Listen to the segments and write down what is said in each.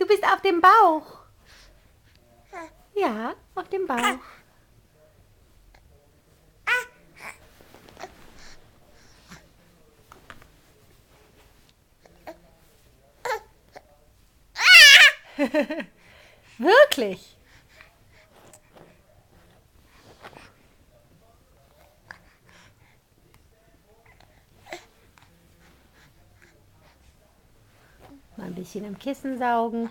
Du bist auf dem Bauch. Ja, auf dem Bauch. Wirklich? Mal ein bisschen im Kissen saugen.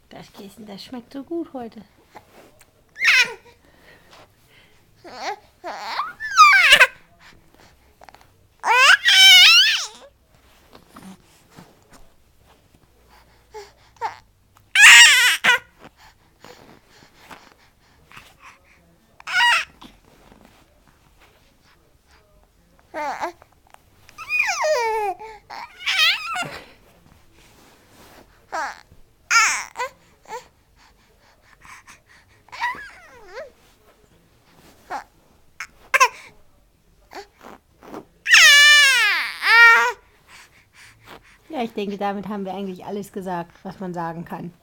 Das Kissen, das schmeckt so gut heute. Ja, ich denke, damit haben wir eigentlich alles gesagt, was man sagen kann.